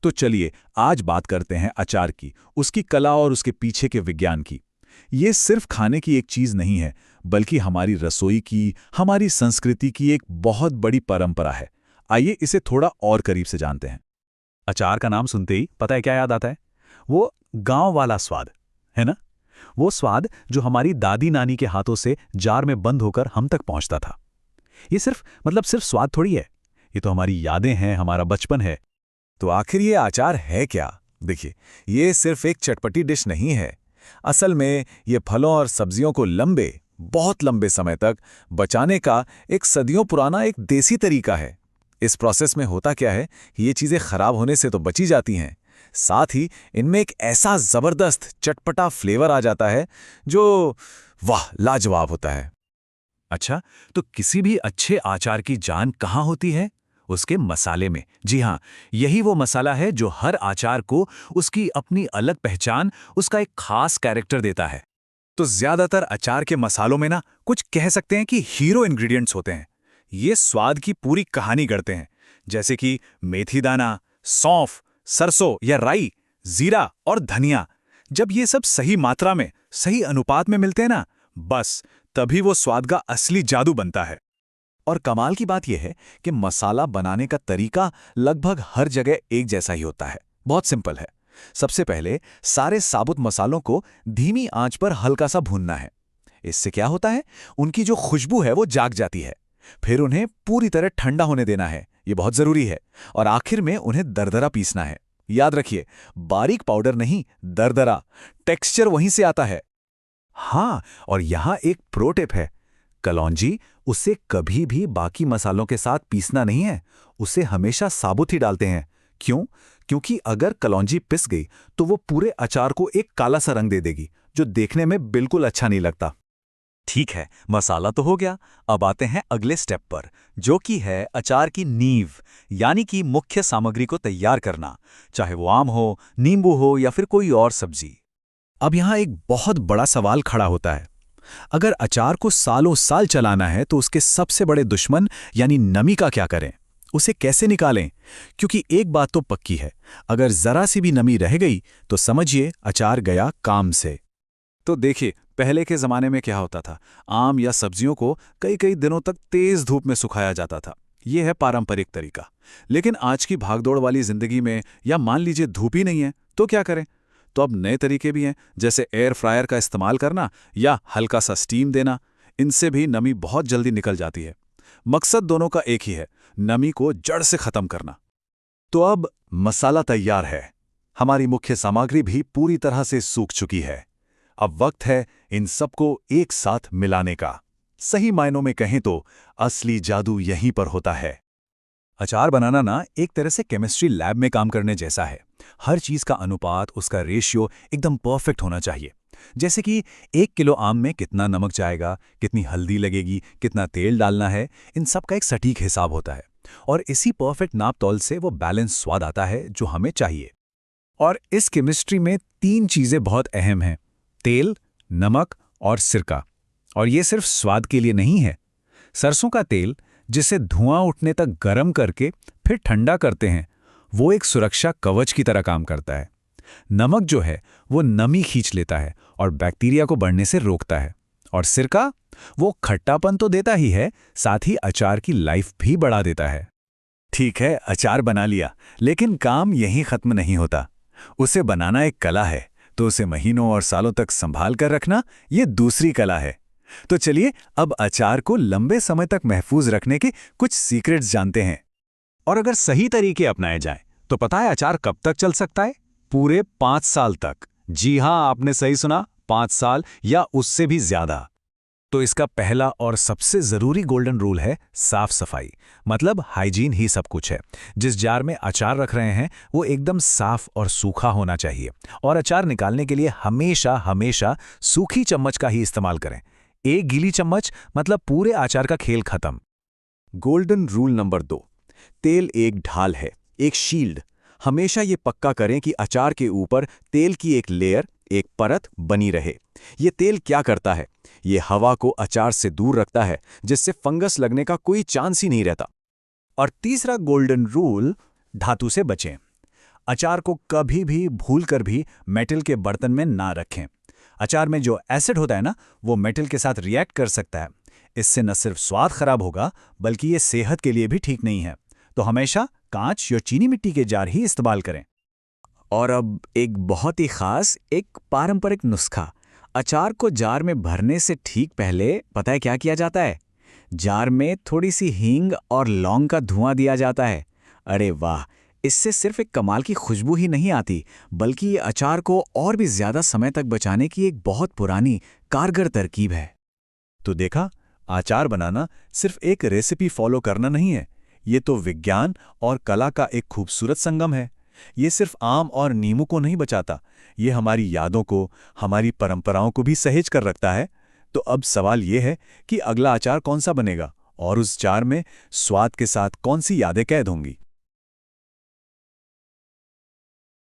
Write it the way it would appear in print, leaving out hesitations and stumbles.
तो चलिए आज बात करते हैं अचार की, उसकी कला और उसके पीछे के विज्ञान की। ये सिर्फ खाने की एक चीज नहीं है, बल्कि हमारी रसोई की, हमारी संस्कृति की एक बहुत बड़ी परंपरा है। आइए इसे थोड़ा और करीब से जानते हैं। अचार का नाम सुनते ही पता है क्या याद आता है? वो गांव वाला स्वाद, है ना? वो स्वाद जो हमारी दादी नानी के हाथों से जार में बंद होकर हम तक पहुंचता था। ये सिर्फ स्वाद थोड़ी है, ये तो हमारी यादें हैं, हमारा बचपन है। तो आखिर ये अचार है क्या? देखिए, ये सिर्फ एक चटपटी डिश नहीं है। असल में ये फलों और सब्जियों को बहुत लंबे समय तक बचाने का एक सदियों पुराना एक देसी तरीका है। इस प्रोसेस में होता क्या है कि ये चीज़ें खराब होने से तो बची जाती हैं, साथ ही इनमें एक ऐसा ज़बरदस्त चटपटा फ्लेवर आ जाता है जो वाह लाजवाब होता है। अच्छा, तो किसी भी अच्छे आचार की जान कहाँ होती है? उसके मसाले में। जी हाँ, यही वो मसाला है जो हर आचार को उसकी अपनी अलग पहचान, उसका एक खास कैरेक्टर देता है। तो ज्यादातर अचार के मसालों में ना कुछ कह सकते हैं कि हीरो इंग्रेडिएंट्स होते हैं। ये स्वाद की पूरी कहानी गढ़ते हैं, जैसे कि मेथी दाना, सौंफ, सरसों या राई, जीरा और धनिया। जब ये सब सही मात्रा में, सही अनुपात में मिलते हैं ना, बस तभी वो स्वाद का असली जादू बनता है। और कमाल की बात यह है कि मसाला बनाने का तरीका लगभग हर जगह एक जैसा ही होता है। बहुत सिंपल है। सबसे पहले सारे साबुत मसालों को धीमी आंच पर हल्का सा भूनना है। इससे क्या होता है, उनकी जो खुशबू है वो जाग जाती है। फिर उन्हें पूरी तरह ठंडा होने देना है, ये बहुत जरूरी है। और आखिर में उन्हें दरदरा पीसना है। याद रखिए, बारीक पाउडर नहीं, दरदरा। टेक्सचर वहीं से आता है। हाँ, और यहाँ एक प्रो टिप है। कलौंजी, उसे कभी भी बाकी मसालों के साथ पीसना नहीं है, उसे हमेशा साबुत ही डालते हैं। क्यों? क्योंकि अगर कलौंजी पिस गई तो वो पूरे अचार को एक काला सा रंग दे देगी, जो देखने में बिल्कुल अच्छा नहीं लगता। ठीक है, मसाला तो हो गया। अब आते हैं अगले स्टेप पर, जो कि है अचार की नींव, यानी कि मुख्य सामग्री को तैयार करना, चाहे वो आम हो, नींबू हो या फिर कोई और सब्जी। अब यहाँ एक बहुत बड़ा सवाल खड़ा होता है। अगर अचार को सालों साल चलाना है तो उसके सबसे बड़े दुश्मन यानी नमी का क्या करें? उसे कैसे निकालें? क्योंकि एक बात तो पक्की है, अगर जरा सी भी नमी रह गई तो समझिए अचार गया काम से। तो देखिए, पहले के जमाने में क्या होता था, आम या सब्जियों को कई कई दिनों तक तेज धूप में सुखाया जाता था। यह है पारंपरिक तरीका। लेकिन आज की भागदौड़ वाली जिंदगी में, या मान लीजिए धूप ही नहीं है, तो क्या करें? तो अब नए तरीके भी हैं, जैसे एयर फ्रायर का इस्तेमाल करना या हल्का सा स्टीम देना। इनसे भी नमी बहुत जल्दी निकल जाती है। मकसद दोनों का एक ही है, नमी को जड़ से खत्म करना। तो अब मसाला तैयार है, हमारी मुख्य सामग्री भी पूरी तरह से सूख चुकी है। अब वक्त है इन सबको एक साथ मिलाने का। सही मायनों में कहें तो असली जादू यहीं पर होता है। अचार बनाना ना एक तरह से केमिस्ट्री लैब में काम करने जैसा है। हर चीज का अनुपात, उसका रेशियो एकदम परफेक्ट होना चाहिए। जैसे कि 1 किलो आम में कितना नमक जाएगा, कितनी हल्दी लगेगी, कितना तेल डालना है, इन सब का एक सटीक हिसाब होता है। और इसी परफेक्ट नाप तौल से वो बैलेंस स्वाद आता है जो हमें चाहिए। और इस केमिस्ट्री में 3 चीजें बहुत अहम हैं: तेल, नमक और सिरका। और ये सिर्फ स्वाद के लिए नहीं है। सरसों का तेल, जिसे धुआं उठने तक गर्म करके फिर ठंडा करते हैं, वो एक सुरक्षा कवच की तरह काम करता है। नमक जो है वो नमी खींच लेता है और बैक्टीरिया को बढ़ने से रोकता है। और सिरका, वो खट्टापन तो देता ही है, साथ ही अचार की लाइफ भी बढ़ा देता है। ठीक है, अचार बना लिया, लेकिन काम यहीं खत्म नहीं होता। उसे बनाना एक कला है, तो उसे महीनों और सालों तक संभाल कर रखना ये दूसरी कला है। तो चलिए अब अचार को लंबे समय तक महफूज रखने के कुछ सीक्रेट्स जानते हैं। और अगर सही तरीके अपनाए जाएं, तो पता है अचार कब तक चल सकता है? पूरे 5 साल तक। जी हां, आपने सही सुना, 5 साल या उससे भी ज्यादा। तो इसका पहला और सबसे जरूरी गोल्डन रूल है साफ सफाई। मतलब हाइजीन ही सब कुछ है। जिस जार में अचार रख रहे हैं वो एकदम साफ और सूखा होना चाहिए। और अचार निकालने के लिए हमेशा हमेशा सूखी चम्मच का ही इस्तेमाल करें। एक गीली चम्मच मतलब पूरे अचार का खेल खत्म। गोल्डन रूल नंबर 2, तेल एक ढाल है, एक शील्ड। हमेशा ये पक्का करें कि अचार के ऊपर तेल की एक लेयर, एक परत बनी रहे। ये तेल क्या करता है? ये हवा को अचार से दूर रखता है, जिससे फंगस लगने का कोई चांस ही नहीं रहता। और तीसरा गोल्डन रूल, धातु से बचें। अचार को कभी भी भूल कर भी मेटल के बर्तन में ना रखें। अचार में जो एसिड होता है ना, वो मेटल के साथ रिएक्ट कर सकता है। इससे न सिर्फ स्वाद खराब होगा, बल्कि ये सेहत के लिए भी ठीक नहीं है। तो हमेशा कांच या चीनी मिट्टी के जार ही इस्तेमाल करें। और अब एक बहुत ही खास, एक पारंपरिक नुस्खा। अचार को जार में भरने से ठीक पहले पता है क्या किया जाता है? जार में थोड़ी सी हींग और लौंग का धुआं दिया जाता है। अरे वाह! इससे सिर्फ एक कमाल की खुशबू ही नहीं आती, बल्कि ये अचार को और भी ज्यादा समय तक बचाने की एक बहुत पुरानी, कारगर तरकीब है। तो देखा, अचार बनाना सिर्फ एक रेसिपी फॉलो करना नहीं है, ये तो विज्ञान और कला का एक खूबसूरत संगम है। ये सिर्फ आम और नींबू को नहीं बचाता, ये हमारी यादों को, हमारी परंपराओं को भी सहेज कर रखता है। तो अब सवाल ये है कि अगला अचार कौन सा बनेगा और उस चार में स्वाद के साथ कौन सी यादें कैद होंगी।